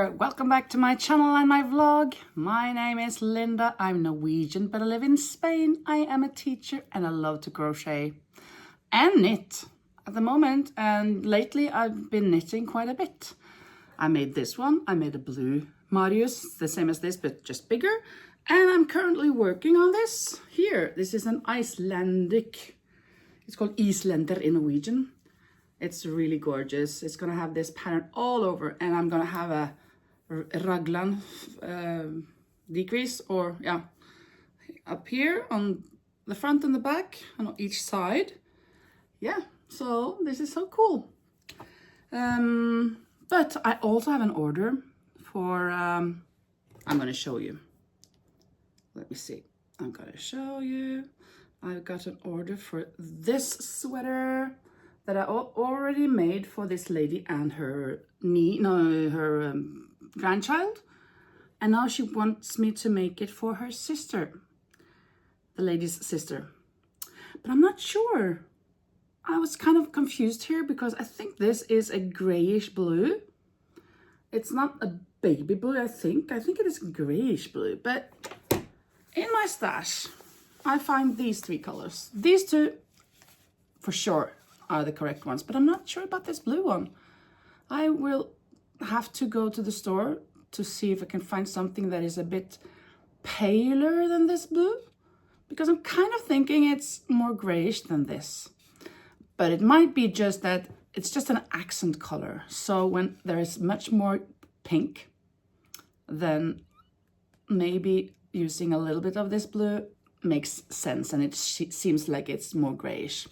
there, welcome back to my channel and my vlog. My name is Linda. I'm Norwegian, but I live in Spain. I am a teacher and I love to crochet and knit at the moment, and lately I've been knitting quite a bit. I made this one. I made a blue Marius, the same as this but just bigger, and I'm currently working on this here. This is an Icelandic, it's called Islender in Norwegian. It's really gorgeous. It's gonna have this pattern all over, and I'm gonna have a raglan decrease, or yeah, up here on the front and the back and on each side. Yeah, so this is so cool. But I also have an order for, I'm gonna show you. Let me see. I'm gonna show you. I've got an order for this sweater that I already made for this lady and her grandchild, and now she wants me to make it for her sister, the lady's sister. But I'm not sure. I was kind of confused here because I think this is a grayish blue. It's not a baby blue, I think. I think it is grayish blue, but in my stash, I find these three colors. These two, for sure, are the correct ones, but I'm not sure about this blue one. I will have to go to the store to see if I can find something that is a bit paler than this blue, because I'm kind of thinking it's more grayish than this. But it might be just that it's just an accent color. So when there is much more pink, then maybe using a little bit of this blue makes sense, and it seems like it's more grayish.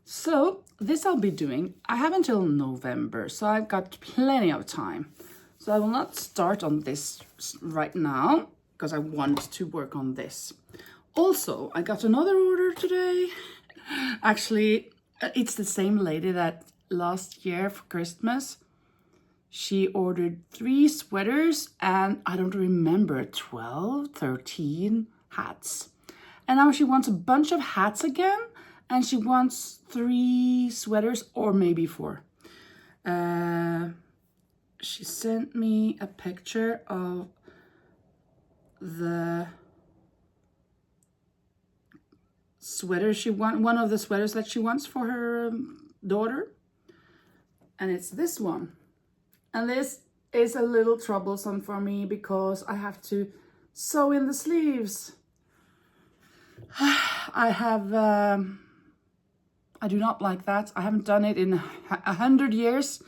So this I'll be doing. I have until November, so I've got plenty of time. So I will not start on this right now because I want to work on this. Also, I got another order today. Actually, it's the same lady that last year for Christmas, she ordered 3 sweaters and I don't remember, 12, 13 hats. And now she wants a bunch of hats again. And she wants 3 sweaters, or maybe 4. She sent me a picture of the sweater she wants, one of the sweaters that she wants for her daughter. And it's this one. And this is a little troublesome for me because I have to sew in the sleeves. I do not like that. I haven't done it in 100 years,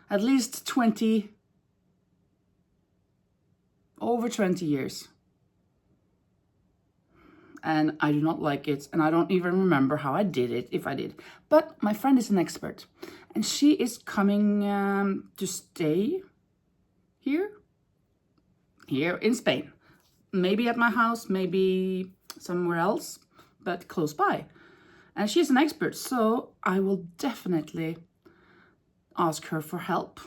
at least 20, over 20 years. And I do not like it, and I don't even remember how I did it, if I did. But my friend is an expert, and she is coming to stay here in Spain. Maybe at my house, maybe somewhere else, but close by. And she's an expert, so I will definitely ask her for help.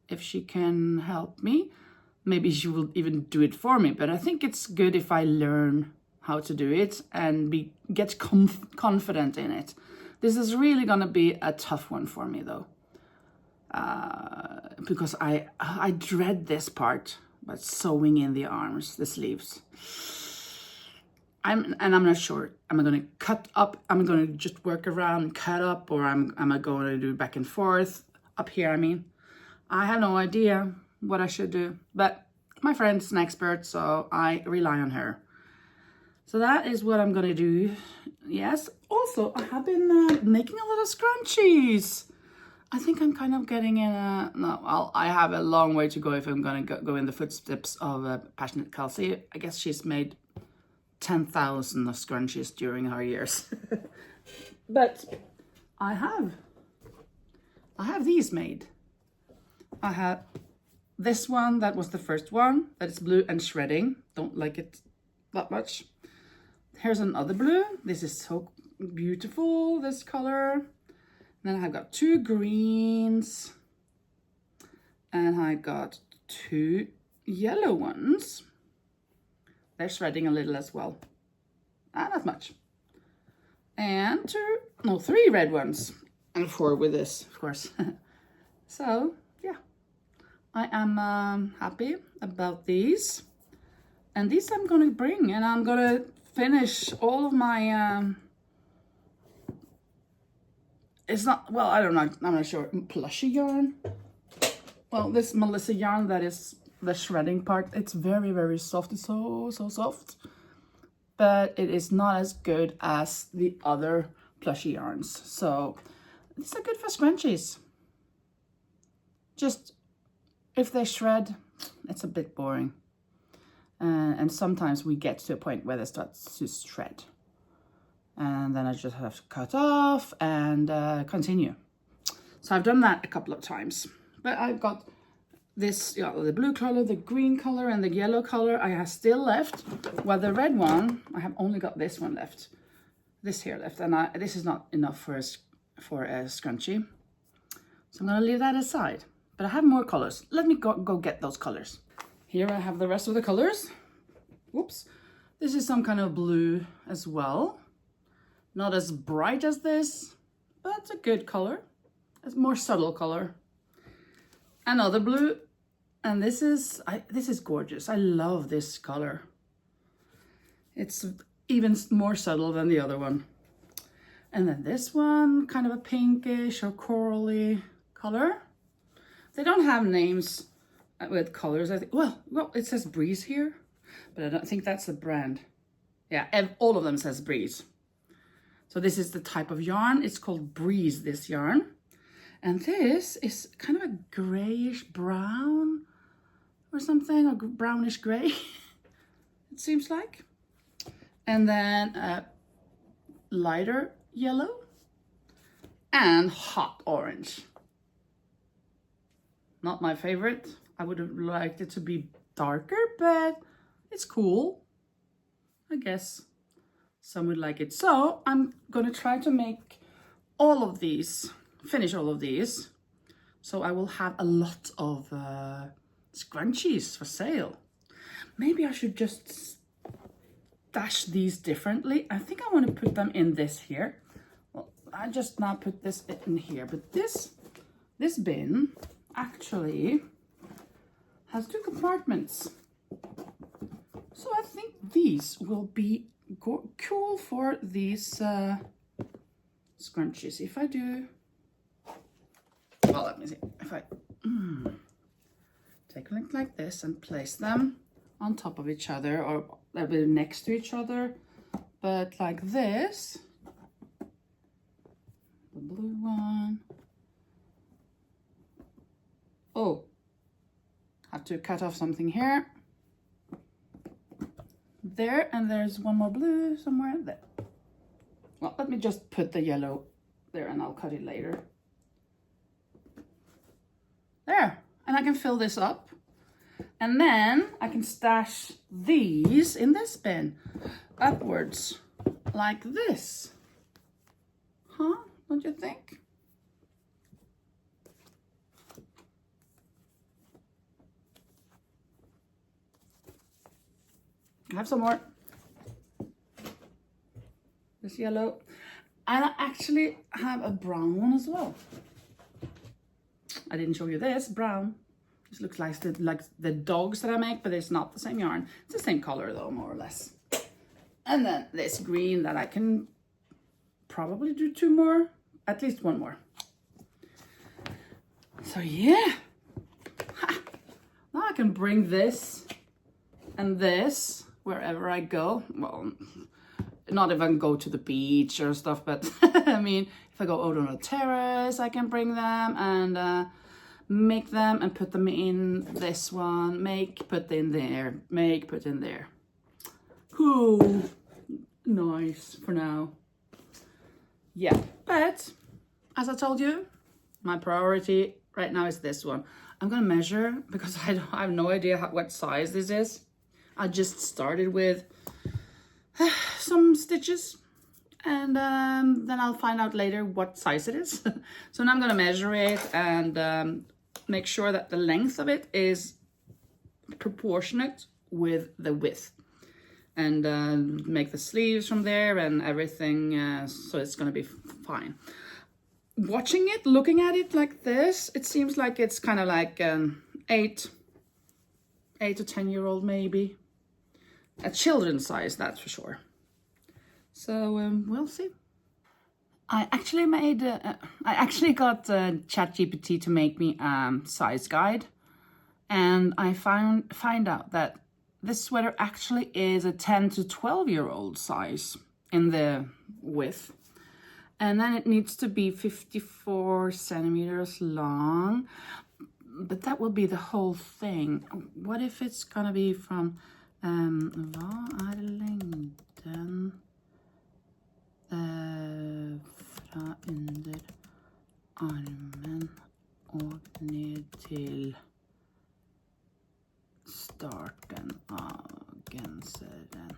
If she can help me, maybe she will even do it for me. But I think it's good if I learn how to do it and get confident in it. This is really gonna be a tough one for me though, because I dread this part, but sewing in the arms, the sleeves. I'm not sure. Am I going to cut up? Am I going to just work around and cut up, or am I going to do back and forth up here? I mean, I have no idea what I should do, but my friend's an expert, so I rely on her. So that is what I'm going to do. Yes. Also, I have been making a lot of scrunchies. I think I'm kind of getting in a, no, well, I have a long way to go if I'm going to go in the footsteps of Passionate Kelsey. I guess she's made 10,000 of scrunchies during her years. But I have these made. I have this one, that was the first one, that is blue and shredding. Don't like it that much. Here's another blue. This is so beautiful, this color. And then I've got 2 greens, and I got 2 yellow ones. They're shredding a little as well. Not much. And 3 red ones. And 4 with this, of course. So, yeah. I am happy about these. And these I'm gonna bring, and I'm gonna finish all of my, it's not, well, I don't know, I'm not sure, plushy yarn. Well, this Melissa yarn, that is the shredding part, it's very, very soft. It's so soft. But it is not as good as the other plushy yarns. So it's a good for scrunchies. Just, if they shred, it's a bit boring. And sometimes we get to a point where they start to shred. And then I just have to cut off and continue. So I've done that a couple of times. But I've got this, the blue color, the green color, and the yellow color I have still left. While the red one, I have only got this one left. This here left. And this is not enough for a scrunchie. So I'm going to leave that aside. But I have more colors. Let me go get those colors. Here I have the rest of the colors. Whoops. This is some kind of blue as well. Not as bright as this, but it's a good color. It's a more subtle color. Another blue. And this is gorgeous. I love this color. It's even more subtle than the other one. And then this one, kind of a pinkish or corally color. They don't have names with colors. I think, well, it says Breeze here, but I don't think that's the brand. Yeah, all of them says Breeze. So this is the type of yarn. It's called Breeze, this yarn. And this is kind of a grayish brown or something, or brownish gray, it seems like. And then a lighter yellow and hot orange. Not my favorite. I would have liked it to be darker, but it's cool. I guess some would like it. So I'm gonna try to make all of these, finish all of these. So I will have a lot of scrunchies for sale. Maybe I should just stash these differently. I think I want to put them in this here. Well, I just now put this in here, but this bin actually has 2 compartments. So I think these will be cool for these scrunchies. If I do, well, let me see. If I take a look like this and place them on top of each other, or a bit next to each other, but like this, the blue one. Oh, have to cut off something here. There, and there's one more blue somewhere there. Well, let me just put the yellow there and I'll cut it later. There, and I can fill this up. And then I can stash these in this bin upwards like this. Huh? Don't you think? I have some more. This yellow. And I actually have a brown one as well. I didn't show you this, brown. This looks like the dogs that I make, but it's not the same yarn. It's the same color though, more or less. And then this green that I can probably do 2 more, at least 1 more. So yeah. Ha. Now I can bring this and this wherever I go. Well, not if I can go to the beach or stuff, but I mean, if I go out on a terrace, I can bring them and make them and put them in this one. Put in there. Put in there. Cool. Nice for now. Yeah, but as I told you, my priority right now is this one. I'm gonna measure because I have no idea what size this is. I just started with some stitches, and then I'll find out later what size it is. So now I'm gonna measure it and make sure that the length of it is proportionate with the width, and make the sleeves from there and everything, so it's gonna be fine. Watching it, looking at it like this, it seems like it's kind of like 8 to 10-year-old maybe. A children's size, that's for sure. So we'll see. I actually got ChatGPT to make me a size guide, and I find out that this sweater actually is a 10 to 12-year-old size in the width. And then it needs to be 54 centimeters long, but that will be the whole thing. What if it's gonna be from Hva er lengden fra under armen og ned til starten av genseren?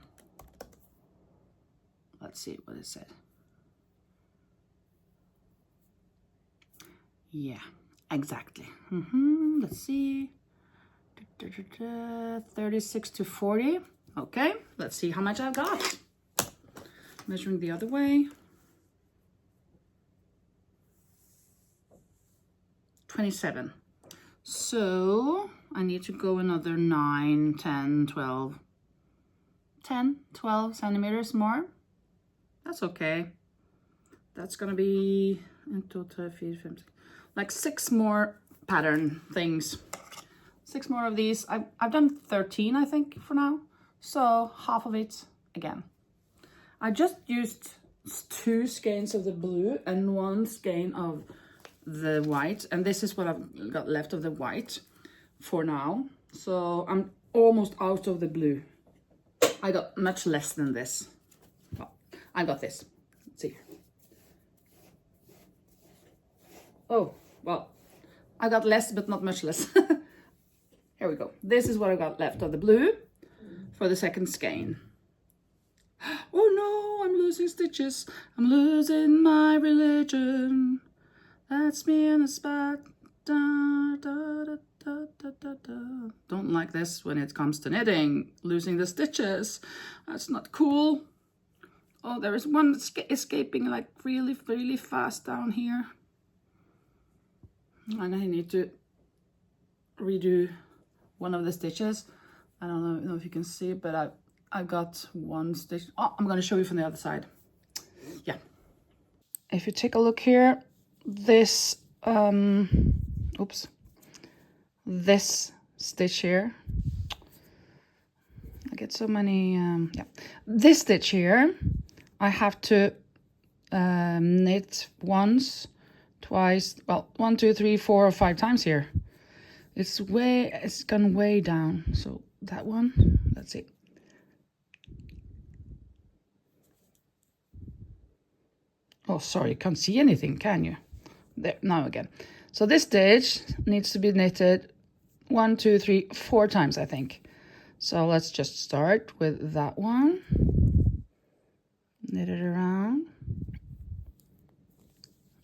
Let's see what it said. Yeah, exactly. Let's see. 36 to 40. Okay, let's see how much I've got. Measuring the other way. 27. So I need to go another 9, 10, 12. 10, 12 centimeters more. That's okay. That's gonna be in total 4, 5, 6, like 6 more pattern things. 6 more of these. I've done 13, I think, for now. So half of it again. I just used 2 skeins of the blue and 1 skein of the white. And this is what I've got left of the white for now. So I'm almost out of the blue. I got much less than this. Well, I got this. Let's see. Oh, well, I got less, but not much less. Here we go. This is what I got left of the blue for the second skein. Oh no, I'm losing stitches. I'm losing my religion. That's me in a spot. Da, da, da, da, da, da, da. Don't like this when it comes to knitting. Losing the stitches. That's not cool. Oh, there is one escaping like really, really fast down here. And I need to redo one of the stitches. I don't know if you can see it, but I got one stitch. Oh, I'm going to show you from the other side. Yeah. If you take a look here, this, this stitch here. I get so many, yeah. This stitch here, I have to knit once, twice, well, 1, 2, 3, 4 or 5 times here. It's gone way down. So that one, let's see. Oh, sorry, you can't see anything, can you? There, now again. So this stitch needs to be knitted 1, 2, 3, 4 times, I think. So let's just start with that one. Knit it around.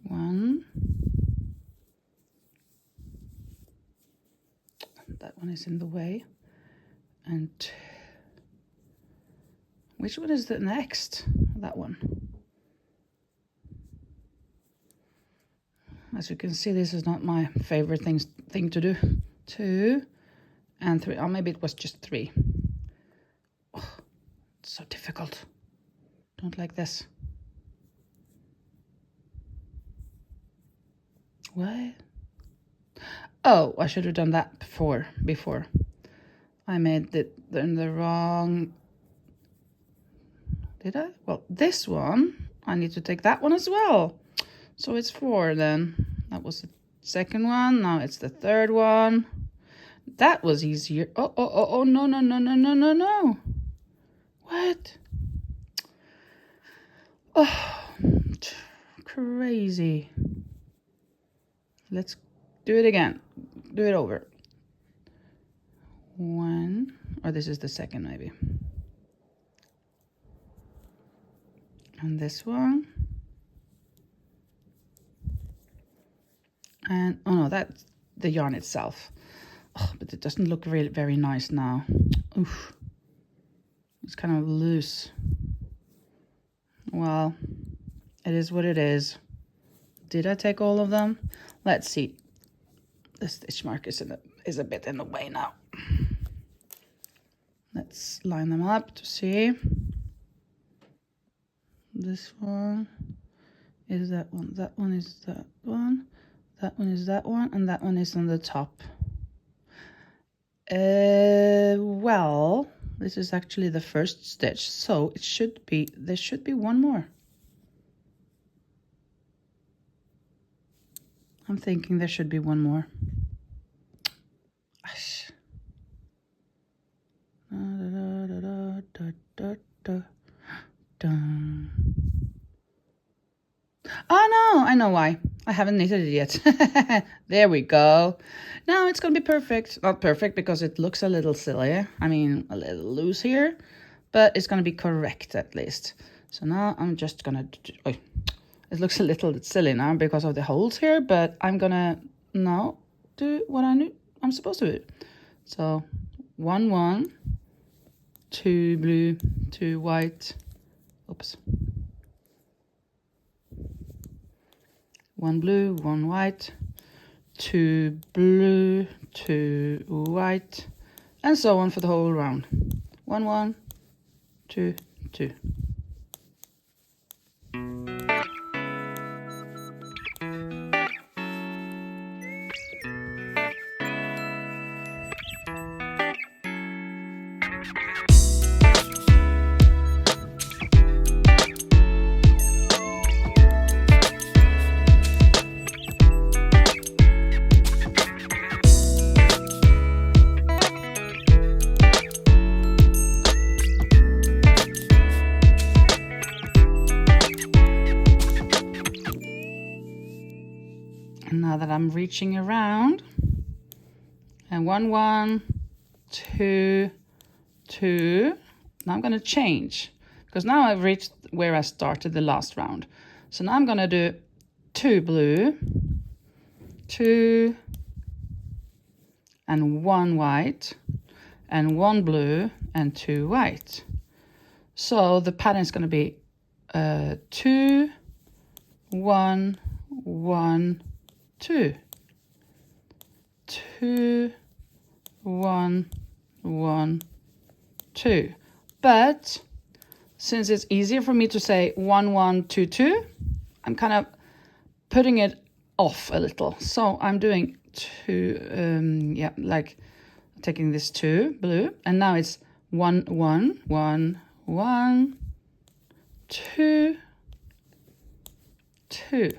1. That one is in the way. And which one is the next? That one. As you can see, this is not my favorite thing to do. 2 and 3. Oh, maybe it was just 3. Oh, it's so difficult. Don't like this. What? Oh, I should have done that before. I made it in the wrong... Did I? Well, this one, I need to take that one as well. So it's 4 then. That was the second one. Now it's the third one. That was easier. Oh, no. What? Oh, crazy. Let's do it again. Do it over. 1, or this is the second maybe. And this one. And, oh no, that's the yarn itself. Oh, but it doesn't look really very nice now. Oof. It's kind of loose. Well, it is what it is. Did I take all of them? Let's see. The stitch mark is is a bit in the way now. Let's line them up to see. This one is that one, that one is that one, that one is that one, and that one is on the top. Well, this is actually the first stitch, so it should be, there should be one more. I'm thinking there should be one more. Oh no, I know why. I haven't knitted it yet. There we go. Now it's gonna be perfect. Not perfect because it looks a little silly. I mean, a little loose here, but it's gonna be correct at least. So now I'm just gonna, it looks a little silly now because of the holes here, but I'm gonna now do what I'm supposed to do. So 1, 1, 2 blue, 2 white, oops. 1 blue, 1 white, 2 blue, 2 white, and so on for the whole round. 1, 1, 2, 2. Now that I'm reaching around, and 1, 1, 2, 2. Now I'm going to change because now I've reached where I started the last round. So now I'm going to do 2 blue, 2, and 1 white, and 1 blue, and 2 white. So the pattern is going to be 2, 1, 1, 2, 2, 1, 1, 2. But since it's easier for me to say 1, 1, 2, 2, I'm kind of putting it off a little. So I'm doing 2, yeah, like taking this 2 blue, and now it's 1, 1, 1, 1, 2, 2.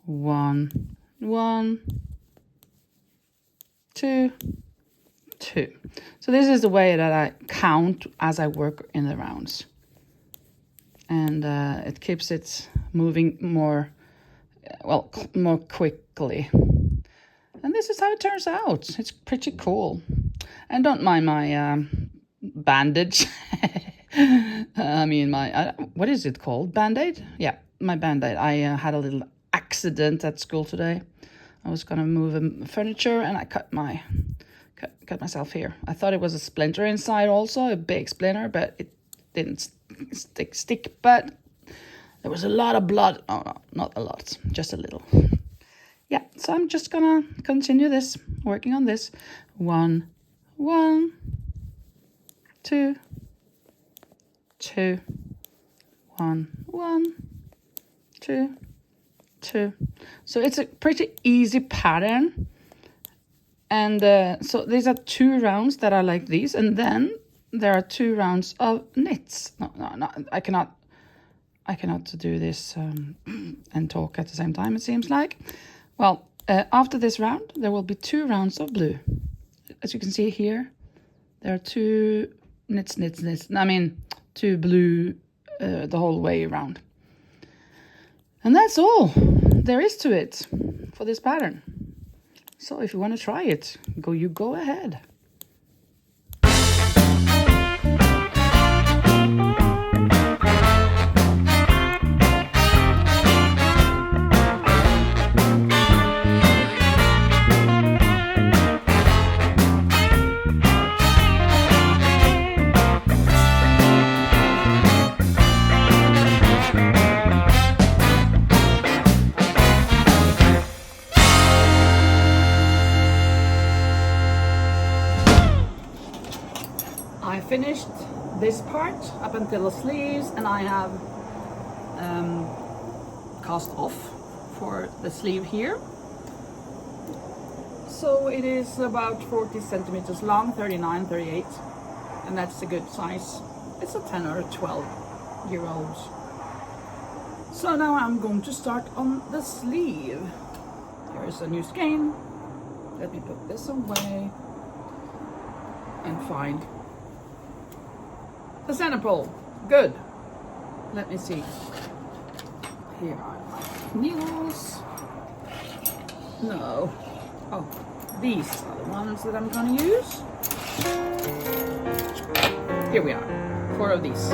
1, 1, 2, 2. So this is the way that I count as I work in the rounds. And it keeps it moving more, well, more quickly. And this is how it turns out. It's pretty cool. And don't mind my bandage. I mean, my, what is it called? Band-Aid? Yeah, my Band-Aid. I had a little accident at school today. I was gonna move furniture and I cut myself here. I thought it was a splinter inside also, a big splinter, but it didn't stick, but there was a lot of blood. Oh, no, not a lot, just a little. Yeah, so I'm just gonna continue this, working on this. 1, 1, 2, 2, 1, 1, 2, 2. So it's a pretty easy pattern. And so these are 2 rounds that are like these, and then there are 2 rounds of knits. No, I cannot do this and talk at the same time, it seems like. Well, after this round, there will be 2 rounds of blue. As you can see here, there are 2 knits. I mean, 2 blue the whole way around. And that's all there is to it for this pattern. So if you want to try it, you go ahead. I finished this part up until the sleeves, and I have cast off for the sleeve here. So it is about 40 centimeters long, 39, 38, and that's a good size. It's a 10 or a 12-year-old. So now I'm going to start on the sleeve. Here's a new skein. Let me put this away and find the center pole. Good. Let me see. Here are my needles. No. Oh, these are the ones that I'm going to use. Here we are. 4 of these.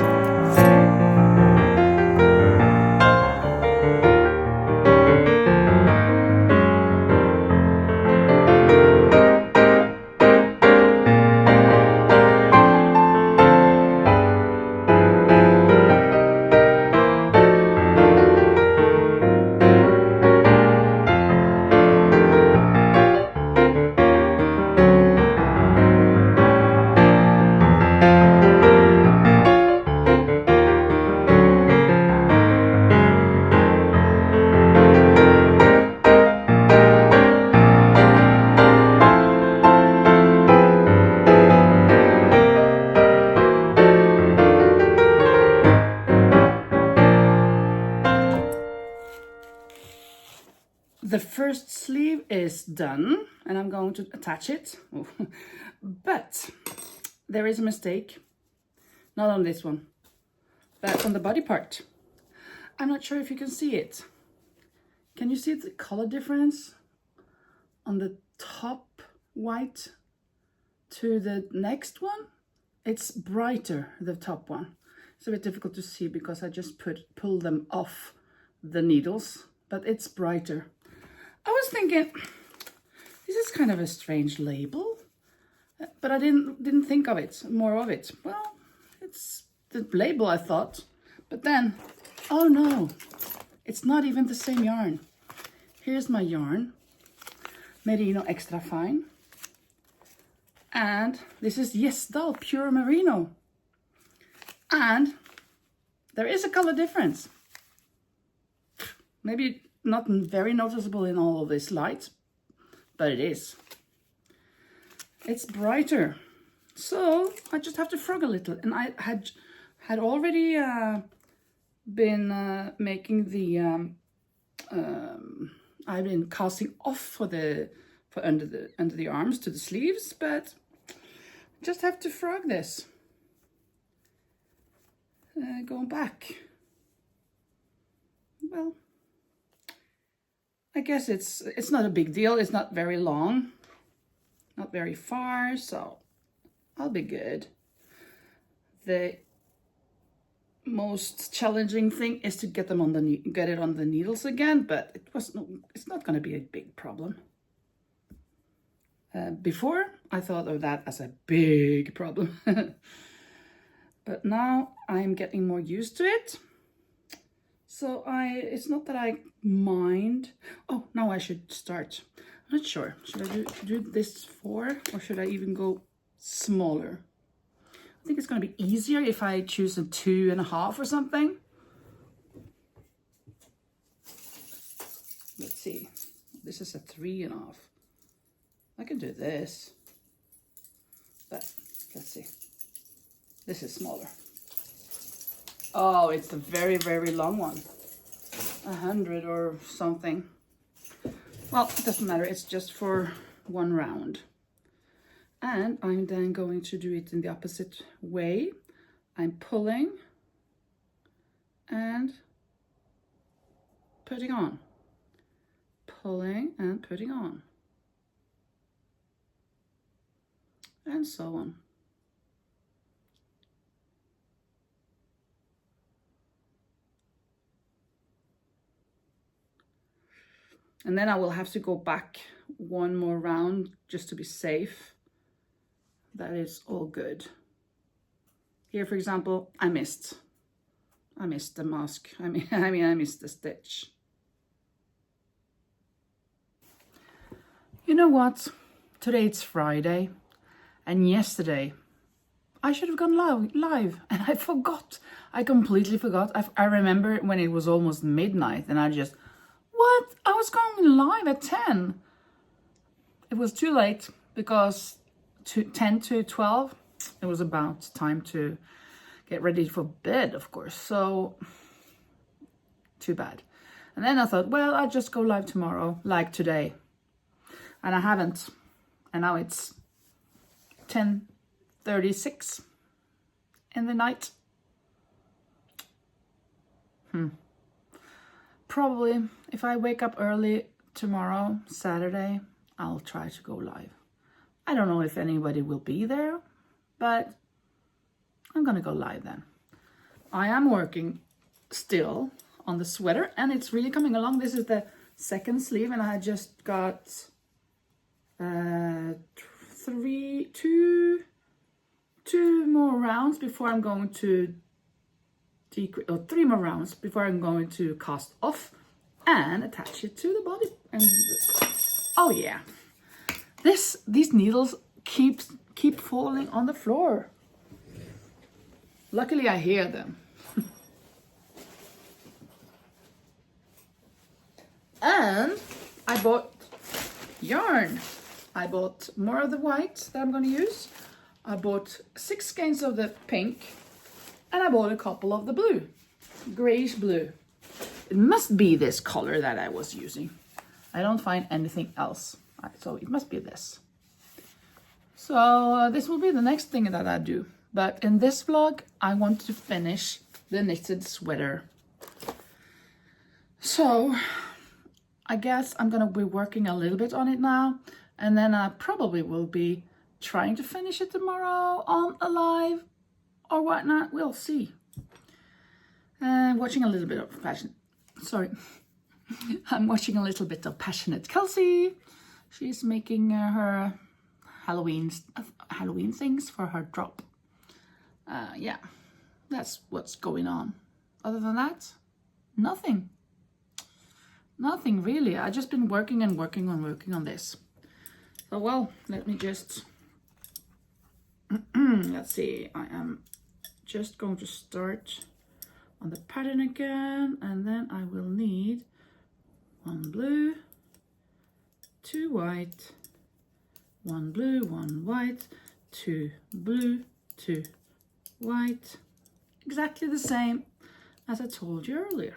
The first sleeve is done, and I'm going to attach it. But there is a mistake. Not on this one, but on the body part. I'm not sure if you can see it. Can you see the color difference on the top white to the next one? It's brighter, the top one. It's a bit difficult to see because I just pulled them off the needles, but it's brighter. I was thinking, this is kind of a strange label, but I didn't think of it, more of it. Well, it's the label, I thought, but then, oh no, it's not even the same yarn. Here's my yarn, Merino Extra Fine, and this is Gjesdal Pure Merino, and there is a color difference. Maybe not very noticeable in all of this light, but it is. It's brighter. So I just have to frog a little. And I had already been making the I've been casting off for under the arms to the sleeves, but just have to frog this. Going back. Well, I guess it's not a big deal. It's not very long, not very far, so I'll be good. The most challenging thing is to get it on the needles again, but it's not going to be a big problem. Before I thought of that as a big problem, but now I'm getting more used to it. So it's not that I mind. Oh, now I should start. I'm not sure. Should I do this 4 or should I even go smaller? I think it's going to be easier if I choose a 2.5 or something. Let's see. This is a 3.5. I can do this. But let's see. This is smaller. Oh, it's a very, very long one. 100 or something. Well, it doesn't matter. It's just for one round. And I'm then going to do it in the opposite way. I'm pulling and putting on. Pulling and putting on. And so on. And then I will have to go back one more round just to be safe. That is all good. Here, for example, I missed the mask. I missed the stitch. You know what? Today it's Friday, and yesterday I should have gone live, and I forgot. I completely forgot. I remember when it was almost midnight, and I just, what? I was going live at 10. It was too late because 10 to 12, it was about time to get ready for bed, of course. So, too bad. And then I thought, well, I'll just go live tomorrow, like today. And I haven't. And now it's 10:36 in the night. Probably, if I wake up early tomorrow, Saturday, I'll try to go live. I don't know if anybody will be there, but I'm gonna go live then. I am working still on the sweater, and it's really coming along. This is the second sleeve, and I just got two more rounds before I'm going to decrease, or 3 more rounds before I'm going to cast off and attach it to the body. And oh yeah, these needles keep falling on the floor. Luckily I hear them. And I bought yarn. I bought more of the white that I'm going to use. I bought 6 skeins of the pink, and I bought a couple of the blue, grayish blue. It must be this color that I was using. I don't find anything else, so it must be this. So this will be the next thing that I do. But in this vlog, I want to finish the knitted sweater. So I guess I'm gonna be working a little bit on it now, and then I probably will be trying to finish it tomorrow on a live or whatnot. We'll see. Watching a little bit of I'm watching a little bit of Passionate Kelsey. She's making her Halloween things for her drop. Yeah, that's what's going on. Other than that, nothing really. I just been working on this. So well, let me just let's see. I am just going to start on the pattern again, and then I will need 1 blue, 2 white, 1 blue, 1 white, 2 blue, 2 white, exactly the same as I told you earlier.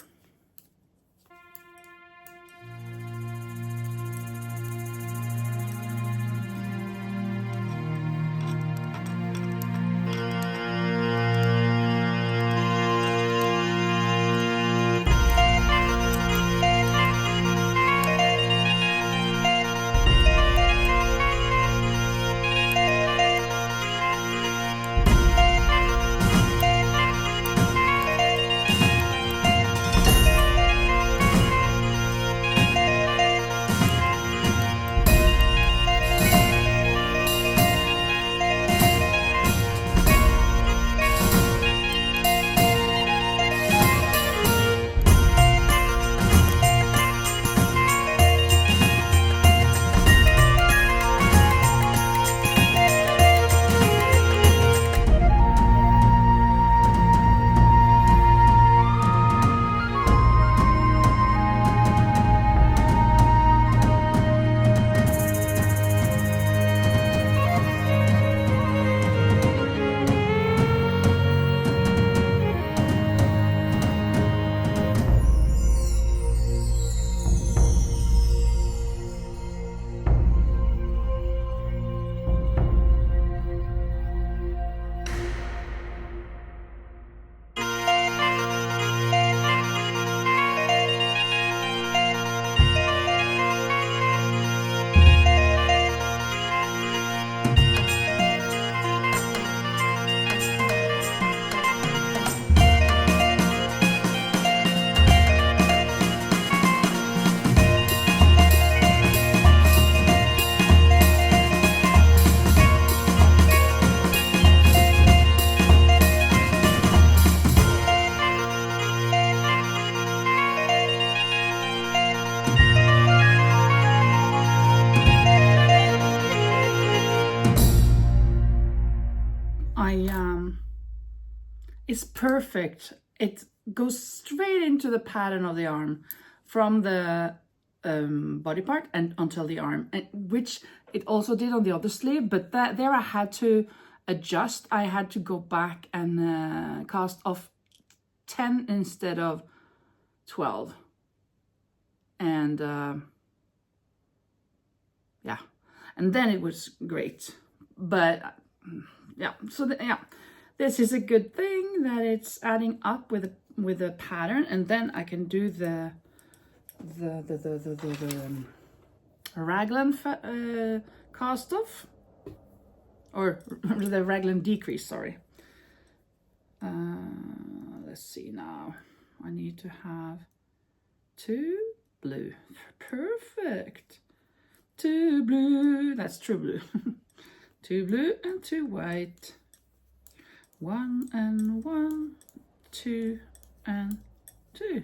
is perfect. It goes straight into the pattern of the arm from the body part and until the arm, which it also did on the other sleeve, but there I had to adjust. I had to go back and cast off 10 instead of 12. And yeah, and then it was great. But yeah, so this is a good thing that it's adding up with a pattern, and then I can do the raglan cast off, or the raglan decrease, sorry. Let's see now. I need to have 2 blue. Perfect. 2 blue. That's true blue. 2 blue and 2 white. 1 and 1. 2 and 2.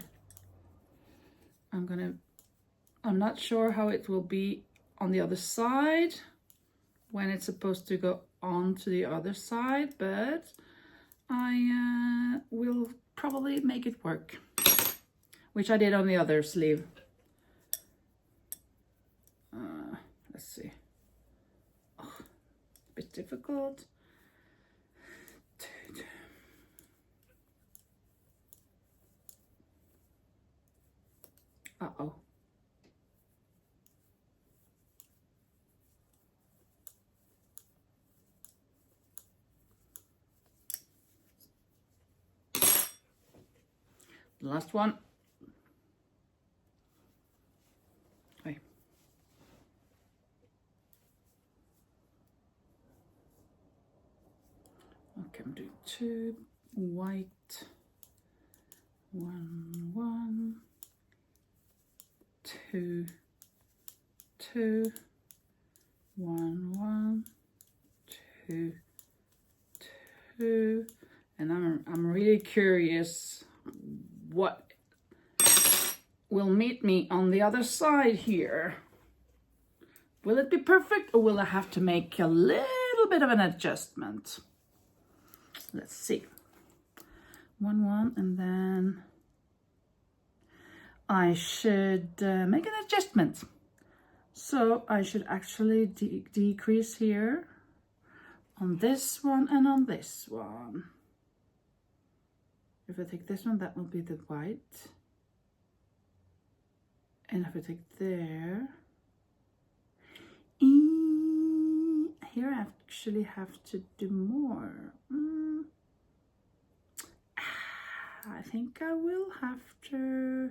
I'm not sure how it will be on the other side when it's supposed to go on to the other side, but I will probably make it work, which I did on the other sleeve. Let's see. Oh, a bit difficult. Uh-oh. The last one. Okay. Okay, I'm doing 2 white, 1, 1, 2, 2, 1, 1, 2, 2, and I'm really curious what will meet me on the other side here. Will it be perfect, or will I have to make a little bit of an adjustment? Let's see. 1, 1, and then I should make an adjustment. So I should actually decrease here on this one and on this one. If I take this one, that will be the white. And if I take there, here I actually have to do more. I think I will have to,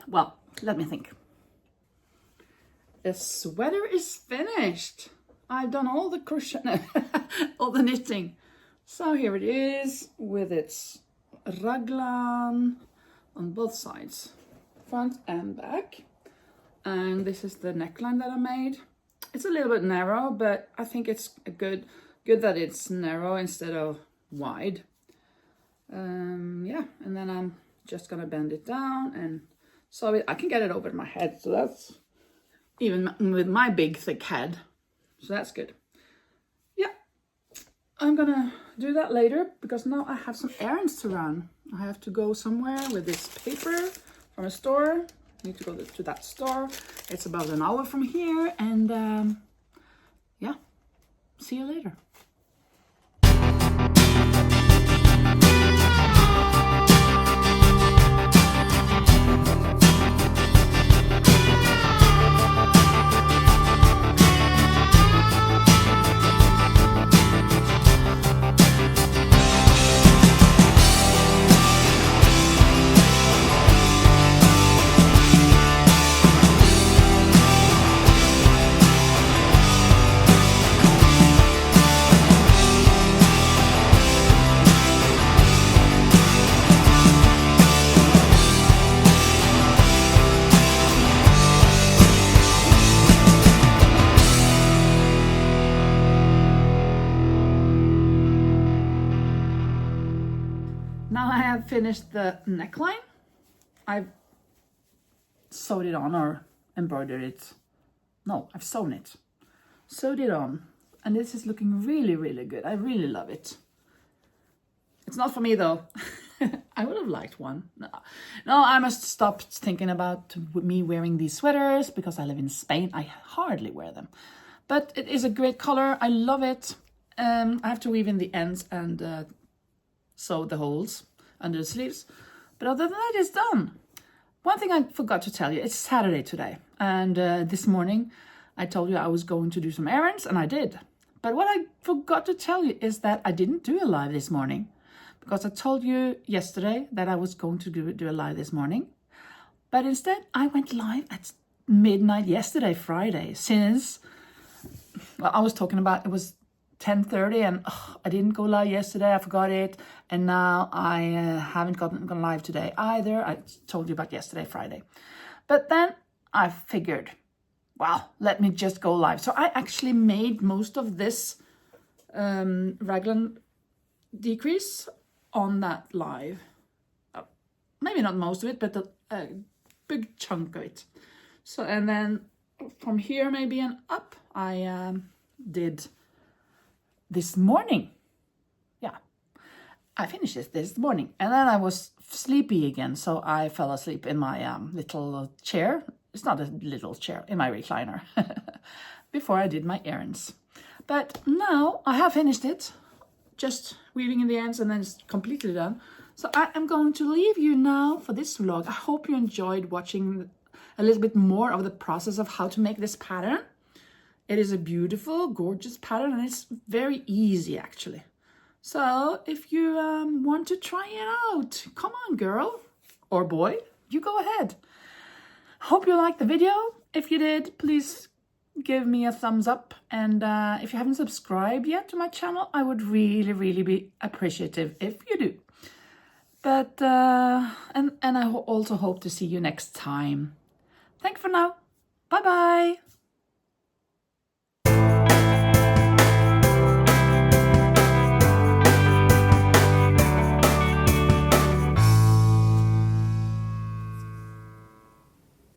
well, let me think. The sweater is finished. I've done all the crochet, all the knitting. So here it is with its raglan on both sides, front and back. And this is the neckline that I made. It's a little bit narrow, but I think it's good that it's narrow instead of wide. Yeah, and then I'm just gonna bend it down and sew it. I can get it over my head, so that's even with my big thick head, so that's good. Yeah, I'm gonna do that later because now I have some errands to run. I have to go somewhere with this paper from a store. I need to go to that store. It's about an hour from here, and yeah, see you later. Now I have finished the neckline. I've sewed it on or embroidered it. No, I've sewn it. Sewed it on. And this is looking really, really good. I really love it. It's not for me though. I would have liked one. No, I must stop thinking about me wearing these sweaters because I live in Spain. I hardly wear them. But it is a great color. I love it. I have to weave in the ends and sew the holes under the sleeves. But other than that, it's done. One thing I forgot to tell you, it's Saturday today. And this morning, I told you I was going to do some errands, and I did. But what I forgot to tell you is that I didn't do a live this morning. Because I told you yesterday that I was going to do a live this morning. But instead, I went live at midnight yesterday, Friday, since, well, I was talking about it was 10:30 and I didn't go live yesterday, I forgot it. And now I haven't gone live today either. I told you about yesterday, Friday. But then I figured, well, let me just go live. So I actually made most of this raglan decrease on that live. Maybe not most of it, but a big chunk of it. So, and then from here maybe and up, I did this morning. Yeah, I finished it this morning. And then I was sleepy again, so I fell asleep in my little chair. It's not a little chair, in my recliner. Before I did my errands. But now I have finished it. Just weaving in the ends and then it's completely done. So I am going to leave you now for this vlog. I hope you enjoyed watching a little bit more of the process of how to make this pattern. It is a beautiful, gorgeous pattern and it's very easy actually. So if you want to try it out, come on girl or boy, you go ahead. Hope you liked the video. If you did, please give me a thumbs up, and if you haven't subscribed yet to my channel, I would really be appreciative if you do. But and I also hope to see you next time. Thank you for now. Bye bye.